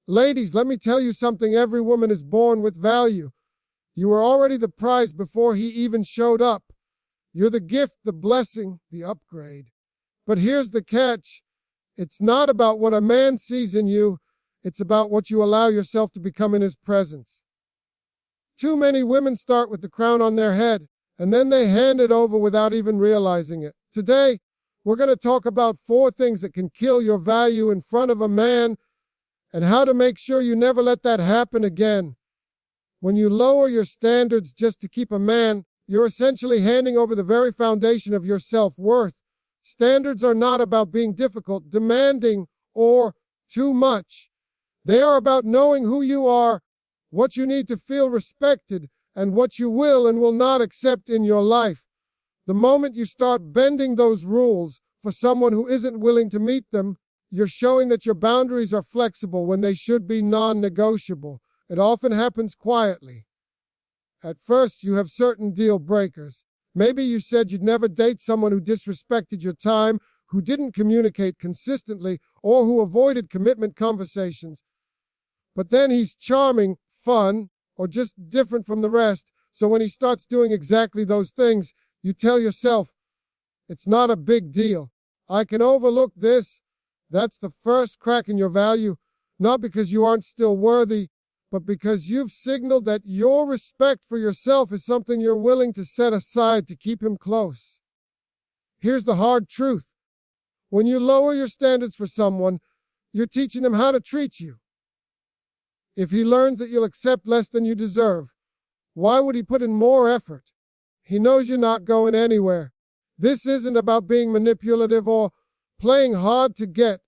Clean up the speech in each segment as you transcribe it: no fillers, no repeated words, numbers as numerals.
Ladies, let me tell you something. Every woman is born with value. You were already the prize before he even showed up. You're the gift, the blessing, the upgrade. But here's the catch. It's not about what a man sees in you. It's about what you allow yourself to become in his presence. Too many women start with the crown on their head, and then they hand it over without even realizing it. Today, we're going to talk about 4 things that can kill your value in front of a man and how to make sure you never let that happen again. When you lower your standards just to keep a man, you're essentially handing over the very foundation of your self-worth. Standards are not about being difficult, demanding, or too much. They are about knowing who you are, what you need to feel respected, and what you will and will not accept in your life. The moment you start bending those rules for someone who isn't willing to meet them, you're showing that your boundaries are flexible when they should be non-negotiable. It often happens quietly. At first, you have certain deal breakers. Maybe you said you'd never date someone who disrespected your time, who didn't communicate consistently, or who avoided commitment conversations. But then he's charming, fun, or just different from the rest. So when he starts doing exactly those things, you tell yourself, it's not a big deal. I can overlook this. That's the first crack in your value, not because you aren't still worthy, but because you've signaled that your respect for yourself is something you're willing to set aside to keep him close. Here's the hard truth. When you lower your standards for someone, you're teaching them how to treat you. If he learns that you'll accept less than you deserve, why would he put in more effort? He knows you're not going anywhere. This isn't about being manipulative or playing hard to get.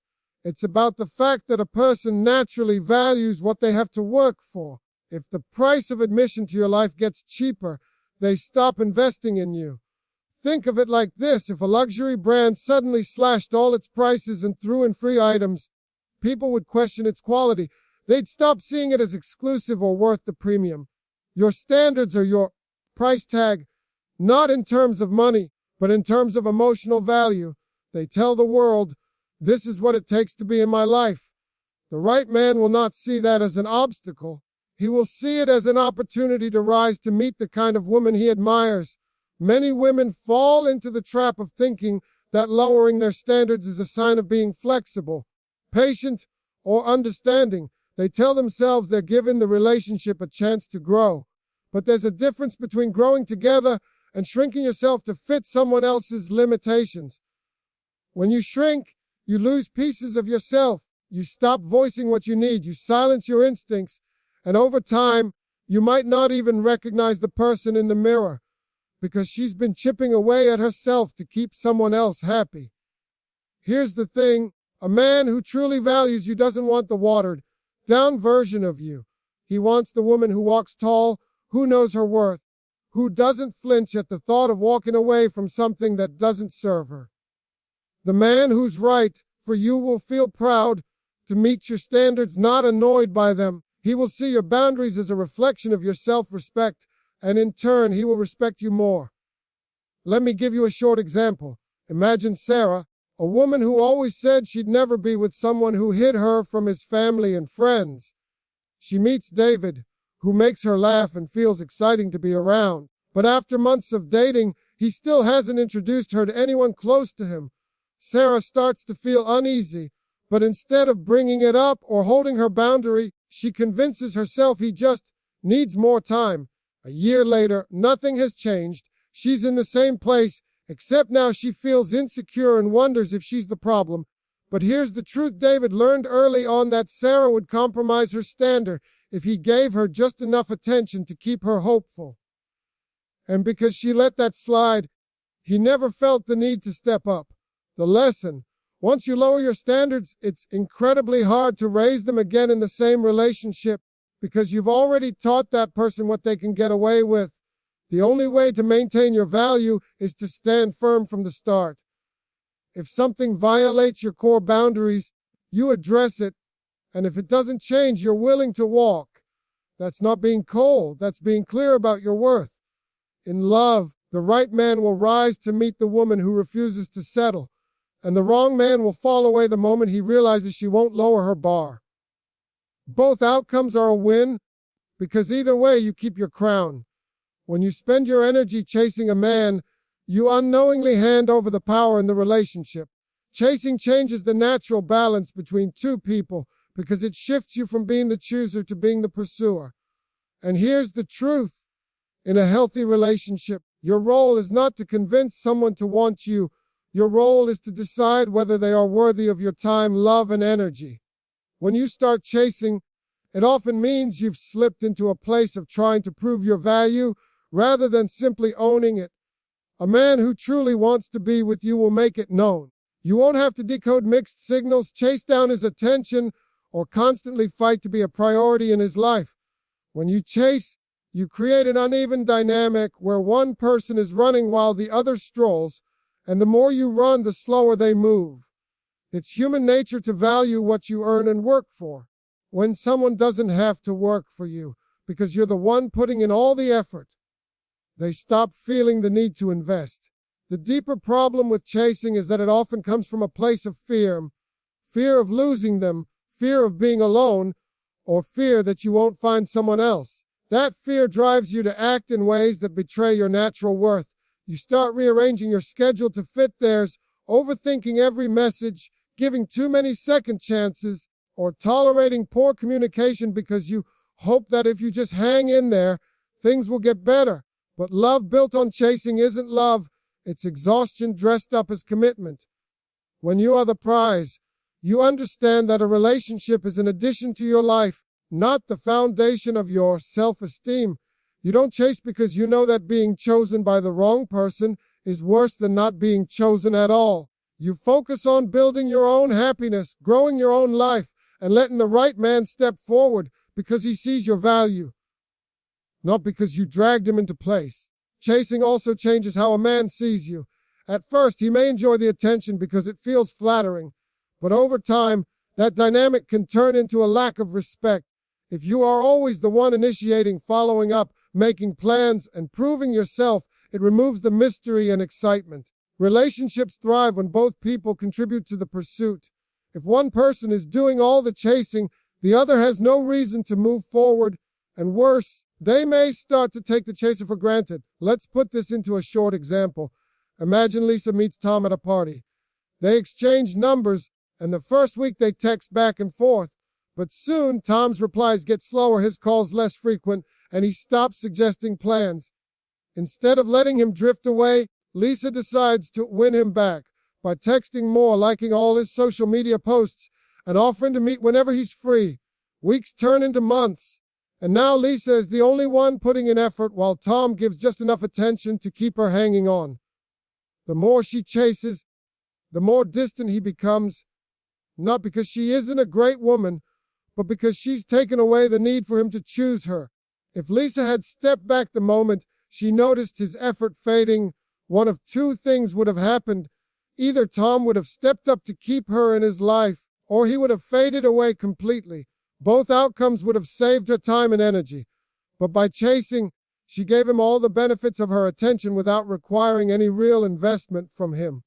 It's about the fact that a person naturally values what they have to work for. If the price of admission to your life gets cheaper, they stop investing in you. Think of it like this. If a luxury brand suddenly slashed all its prices and threw in free items, people would question its quality. They'd stop seeing it as exclusive or worth the premium. Your standards are your price tag, not in terms of money, but in terms of emotional value. They tell the world, this is what it takes to be in my life. The right man will not see that as an obstacle. He will see it as an opportunity to rise to meet the kind of woman he admires. Many women fall into the trap of thinking that lowering their standards is a sign of being flexible, patient, or understanding. They tell themselves they're giving the relationship a chance to grow. But there's a difference between growing together and shrinking yourself to fit someone else's limitations. When you shrink, you lose pieces of yourself. You stop voicing what you need. You silence your instincts. And over time, you might not even recognize the person in the mirror because she's been chipping away at herself to keep someone else happy. Here's the thing. A man who truly values you doesn't want the watered down version of you. He wants the woman who walks tall, who knows her worth, who doesn't flinch at the thought of walking away from something that doesn't serve her. The man who's right for you will feel proud to meet your standards, not annoyed by them. He will see your boundaries as a reflection of your self-respect, and in turn, he will respect you more. Let me give you a short example. Imagine Sarah, a woman who always said she'd never be with someone who hid her from his family and friends. She meets David, who makes her laugh and feels exciting to be around. But after months of dating, he still hasn't introduced her to anyone close to him. Sarah starts to feel uneasy, but instead of bringing it up or holding her boundary, she convinces herself he just needs more time. A year later, nothing has changed. She's in the same place, except now she feels insecure and wonders if she's the problem. But here's the truth. David learned early on that Sarah would compromise her standard if he gave her just enough attention to keep her hopeful. And because she let that slide, he never felt the need to step up. The lesson: once you lower your standards, it's incredibly hard to raise them again in the same relationship because you've already taught that person what they can get away with. The only way to maintain your value is to stand firm from the start. If something violates your core boundaries, you address it, and if it doesn't change, you're willing to walk. That's not being cold, that's being clear about your worth. In love, the right man will rise to meet the woman who refuses to settle, and the wrong man will fall away the moment he realizes she won't lower her bar. Both outcomes are a win because either way you keep your crown. When you spend your energy chasing a man, you unknowingly hand over the power in the relationship. Chasing changes the natural balance between two people because it shifts you from being the chooser to being the pursuer. And here's the truth. In a healthy relationship, your role is not to convince someone to want you. Your role is to decide whether they are worthy of your time, love, and energy. When you start chasing, it often means you've slipped into a place of trying to prove your value rather than simply owning it. A man who truly wants to be with you will make it known. You won't have to decode mixed signals, chase down his attention, or constantly fight to be a priority in his life. When you chase, you create an uneven dynamic where one person is running while the other strolls, and the more you run, the slower they move. It's human nature to value what you earn and work for. When someone doesn't have to work for you because you're the one putting in all the effort, they stop feeling the need to invest. The deeper problem with chasing is that it often comes from a place of fear. Fear of losing them, fear of being alone, or fear that you won't find someone else. That fear drives you to act in ways that betray your natural worth. You start rearranging your schedule to fit theirs, overthinking every message, giving too many second chances, or tolerating poor communication because you hope that if you just hang in there, things will get better. But love built on chasing isn't love. It's exhaustion dressed up as commitment. When you are the prize, you understand that a relationship is an addition to your life, not the foundation of your self-esteem. You don't chase because you know that being chosen by the wrong person is worse than not being chosen at all. You focus on building your own happiness, growing your own life, and letting the right man step forward because he sees your value, not because you dragged him into place. Chasing also changes how a man sees you. At first, he may enjoy the attention because it feels flattering, but over time, that dynamic can turn into a lack of respect. If you are always the one initiating, following up, making plans, and proving yourself, it removes the mystery and excitement. Relationships thrive when both people contribute to the pursuit. If one person is doing all the chasing, the other has no reason to move forward, and worse, they may start to take the chaser for granted. Let's put this into a short example. Imagine Lisa meets Tom at a party. They exchange numbers, and the first week they text back and forth. But soon, Tom's replies get slower, his calls less frequent, and he stops suggesting plans. Instead of letting him drift away, Lisa decides to win him back by texting more, liking all his social media posts, and offering to meet whenever he's free. Weeks turn into months, and now Lisa is the only one putting in effort while Tom gives just enough attention to keep her hanging on. The more she chases, the more distant he becomes, not because she isn't a great woman, but because she's taken away the need for him to choose her. If Lisa had stepped back the moment she noticed his effort fading, one of two things would have happened. Either Tom would have stepped up to keep her in his life, or he would have faded away completely. Both outcomes would have saved her time and energy. But by chasing, she gave him all the benefits of her attention without requiring any real investment from him.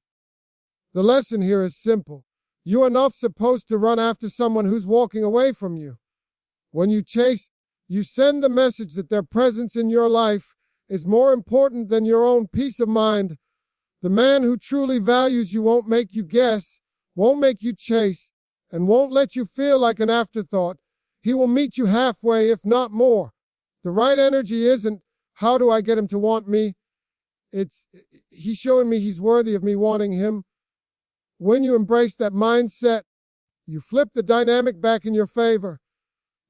The lesson here is simple. You are not supposed to run after someone who's walking away from you. When you chase, you send the message that their presence in your life is more important than your own peace of mind. The man who truly values you won't make you guess, won't make you chase, and won't let you feel like an afterthought. He will meet you halfway, if not more. The right energy isn't, how do I get him to want me? It's, he's showing me he's worthy of me wanting him. When you embrace that mindset, you flip the dynamic back in your favor.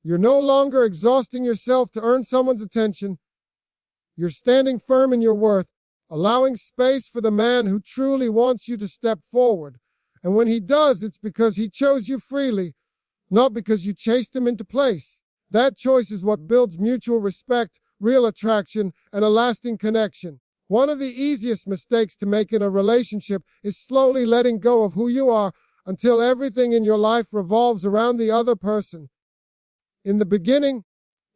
You're no longer exhausting yourself to earn someone's attention. You're standing firm in your worth, allowing space for the man who truly wants you to step forward. And when he does, it's because he chose you freely, not because you chased him into place. That choice is what builds mutual respect, real attraction, and a lasting connection. One of the easiest mistakes to make in a relationship is slowly letting go of who you are until everything in your life revolves around the other person. In the beginning,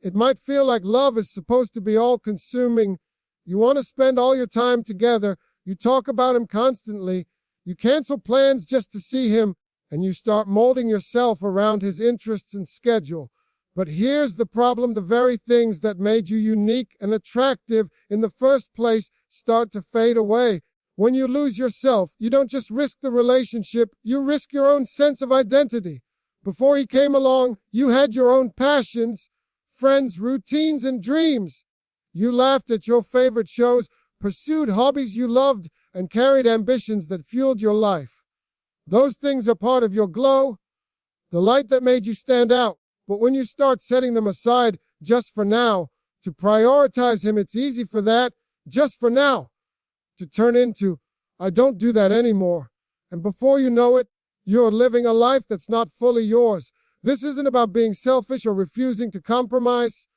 it might feel like love is supposed to be all-consuming. You want to spend all your time together. You talk about him constantly. You cancel plans just to see him, and you start molding yourself around his interests and schedule. But here's the problem: the very things that made you unique and attractive in the first place start to fade away. When you lose yourself, you don't just risk the relationship, you risk your own sense of identity. Before he came along, you had your own passions, friends, routines, and dreams. You laughed at your favorite shows, pursued hobbies you loved, and carried ambitions that fueled your life. Those things are part of your glow, the light that made you stand out. But when you start setting them aside just for now, to prioritize him, it's easy for that, just for now, to turn into, I don't do that anymore. And before you know it, you're living a life that's not fully yours. This isn't about being selfish or refusing to compromise.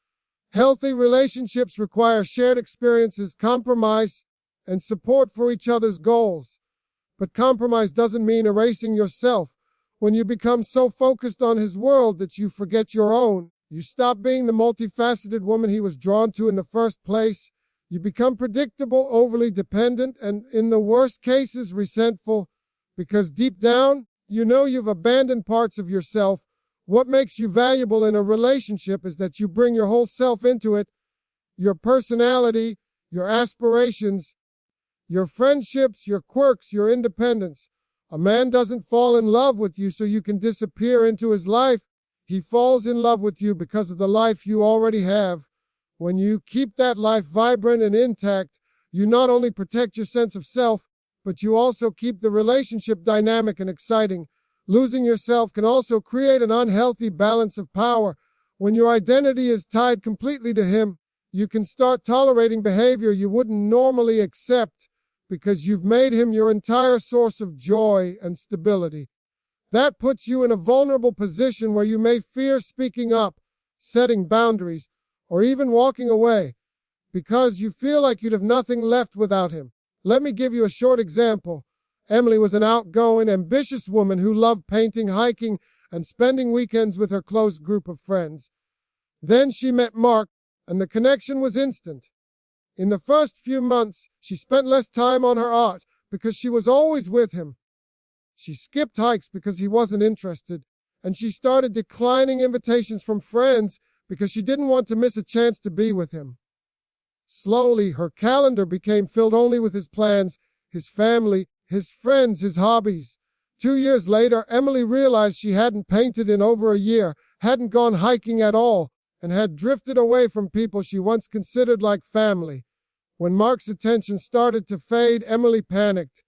Healthy relationships require shared experiences, compromise, and support for each other's goals. But compromise doesn't mean erasing yourself. When you become so focused on his world that you forget your own, you stop being the multifaceted woman he was drawn to in the first place. You become predictable, overly dependent, and in the worst cases, resentful, because deep down, you know you've abandoned parts of yourself. What makes you valuable in a relationship is that you bring your whole self into it, your personality, your aspirations, your friendships, your quirks, your independence. A man doesn't fall in love with you so you can disappear into his life. He falls in love with you because of the life you already have. When you keep that life vibrant and intact, you not only protect your sense of self, but you also keep the relationship dynamic and exciting. Losing yourself can also create an unhealthy balance of power. When your identity is tied completely to him, you can start tolerating behavior you wouldn't normally accept because you've made him your entire source of joy and stability. That puts you in a vulnerable position where you may fear speaking up, setting boundaries, or even walking away because you feel like you'd have nothing left without him. Let me give you a short example. Emily was an outgoing, ambitious woman who loved painting, hiking, and spending weekends with her close group of friends. Then she met Mark, and the connection was instant. In the first few months, she spent less time on her art because she was always with him. She skipped hikes because he wasn't interested, and she started declining invitations from friends because she didn't want to miss a chance to be with him. Slowly, her calendar became filled only with his plans, his family, his friends, his hobbies. 2 years later, Emily realized she hadn't painted in over a year, hadn't gone hiking at all, and had drifted away from people she once considered like family. When Mark's attention started to fade, Emily panicked,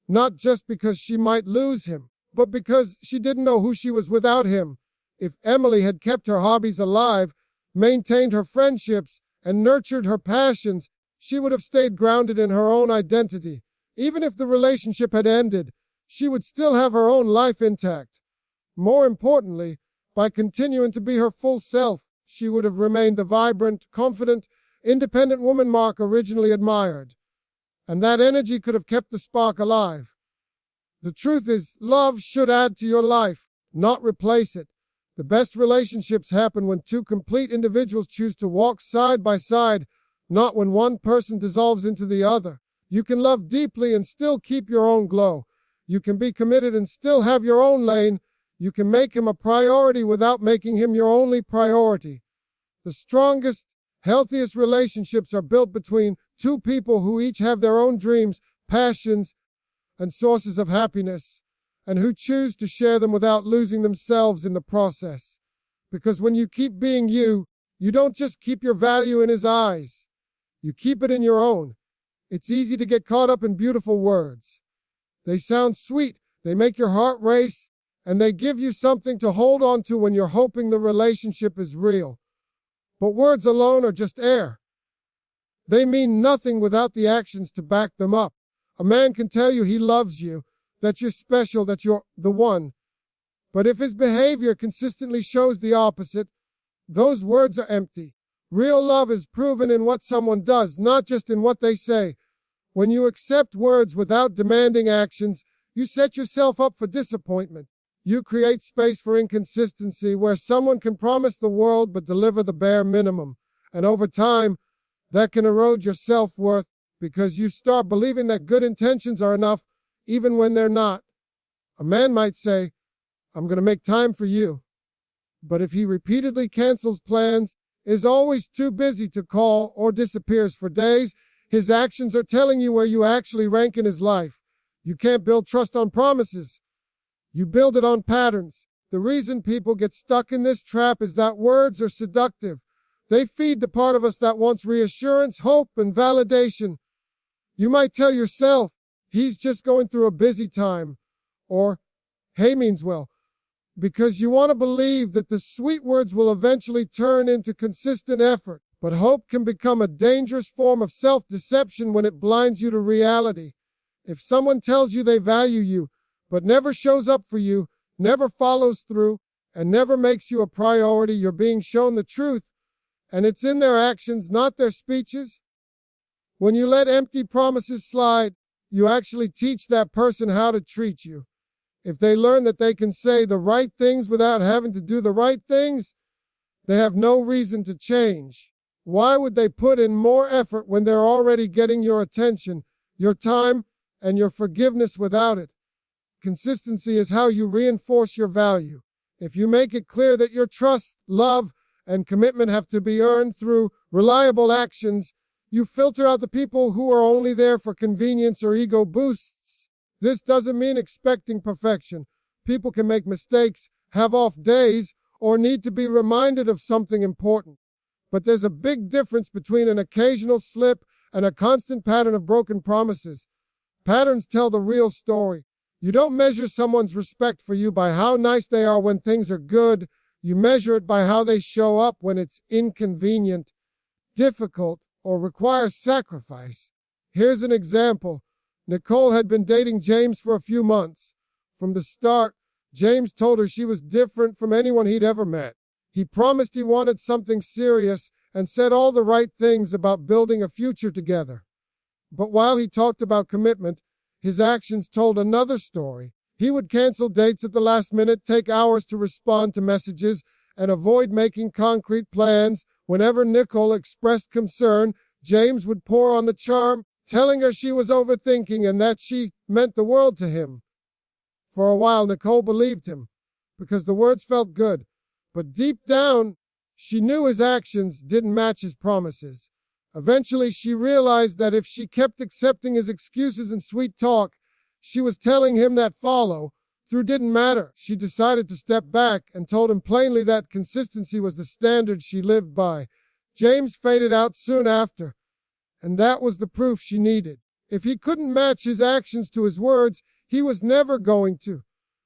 not just because she might lose him, but because she didn't know who she was without him. If Emily had kept her hobbies alive, maintained her friendships, and nurtured her passions, she would have stayed grounded in her own identity. Even if the relationship had ended, she would still have her own life intact. More importantly, by continuing to be her full self, she would have remained the vibrant, confident, independent woman Mark originally admired. And that energy could have kept the spark alive. The truth is, love should add to your life, not replace it. The best relationships happen when two complete individuals choose to walk side by side, not when one person dissolves into the other. You can love deeply and still keep your own glow. You can be committed and still have your own lane. You can make him a priority without making him your only priority. The strongest, healthiest relationships are built between two people who each have their own dreams, passions, and sources of happiness, and who choose to share them without losing themselves in the process. Because when you keep being you, you don't just keep your value in his eyes. You keep it in your own. It's easy to get caught up in beautiful words. They sound sweet, they make your heart race, and they give you something to hold on to when you're hoping the relationship is real. But words alone are just air. They mean nothing without the actions to back them up. A man can tell you he loves you, that you're special, that you're the one. But if his behavior consistently shows the opposite, those words are empty. Real love is proven in what someone does, not just in what they say. When you accept words without demanding actions, you set yourself up for disappointment. You create space for inconsistency where someone can promise the world but deliver the bare minimum. And over time, that can erode your self-worth because you start believing that good intentions are enough even when they're not. A man might say, I'm going to make time for you. But if he repeatedly cancels plans, is always too busy to call, or disappears for days, his actions are telling you where you actually rank in his life. You can't build trust on promises. You build it on patterns. The reason people get stuck in this trap is that words are seductive. They feed the part of us that wants reassurance, hope, and validation. You might tell yourself, he's just going through a busy time, or hey means well, because you want to believe that the sweet words will eventually turn into consistent effort. But hope can become a dangerous form of self-deception when it blinds you to reality. If someone tells you they value you, but never shows up for you, never follows through, and never makes you a priority, you're being shown the truth, and it's in their actions, not their speeches. When you let empty promises slide, you actually teach that person how to treat you. If they learn that they can say the right things without having to do the right things, they have no reason to change. Why would they put in more effort when they're already getting your attention, your time, and your forgiveness without it? Consistency is how you reinforce your value. If you make it clear that your trust, love, and commitment have to be earned through reliable actions, you filter out the people who are only there for convenience or ego boosts. This doesn't mean expecting perfection. People can make mistakes, have off days, or need to be reminded of something important. But there's a big difference between an occasional slip and a constant pattern of broken promises. Patterns tell the real story. You don't measure someone's respect for you by how nice they are when things are good. You measure it by how they show up when it's inconvenient, difficult, or requires sacrifice. Here's an example. Nicole had been dating James for a few months. From the start, James told her she was different from anyone he'd ever met. He promised he wanted something serious and said all the right things about building a future together. But while he talked about commitment, his actions told another story. He would cancel dates at the last minute, take hours to respond to messages, and avoid making concrete plans. Whenever Nicole expressed concern, James would pour on the charm, telling her she was overthinking and that she meant the world to him. For a while, Nicole believed him, because the words felt good. But deep down, she knew his actions didn't match his promises. Eventually, she realized that if she kept accepting his excuses and sweet talk, she was telling him that follow through didn't matter. She decided to step back and told him plainly that consistency was the standard she lived by. James faded out soon after, and that was the proof she needed. If he couldn't match his actions to his words, he was never going to.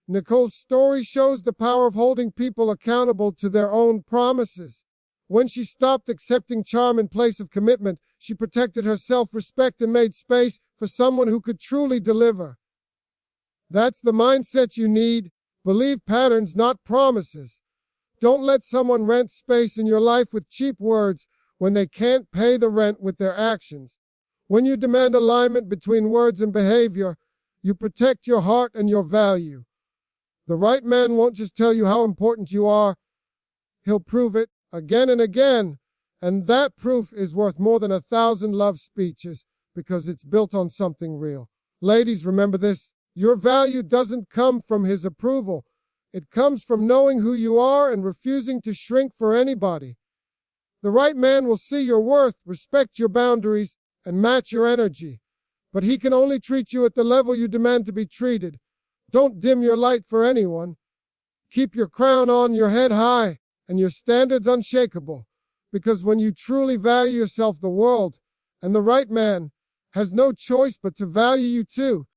Nicole's story shows the power of holding people accountable to their own promises. When she stopped accepting charm in place of commitment, she protected her self-respect and made space for someone who could truly deliver. That's the mindset you need. Believe patterns, not promises. Don't let someone rent space in your life with cheap words when they can't pay the rent with their actions. When you demand alignment between words and behavior, you protect your heart and your value. The right man won't just tell you how important you are. He'll prove it again and again. And that proof is worth more than 1,000 love speeches because it's built on something real. Ladies, remember this. Your value doesn't come from his approval. It comes from knowing who you are and refusing to shrink for anybody. The right man will see your worth, respect your boundaries, and match your energy. But he can only treat you at the level you demand to be treated. Don't dim your light for anyone. Keep your crown on, your head high, and your standards unshakable. Because when you truly value yourself, the world, and the right man, has no choice but to value you too.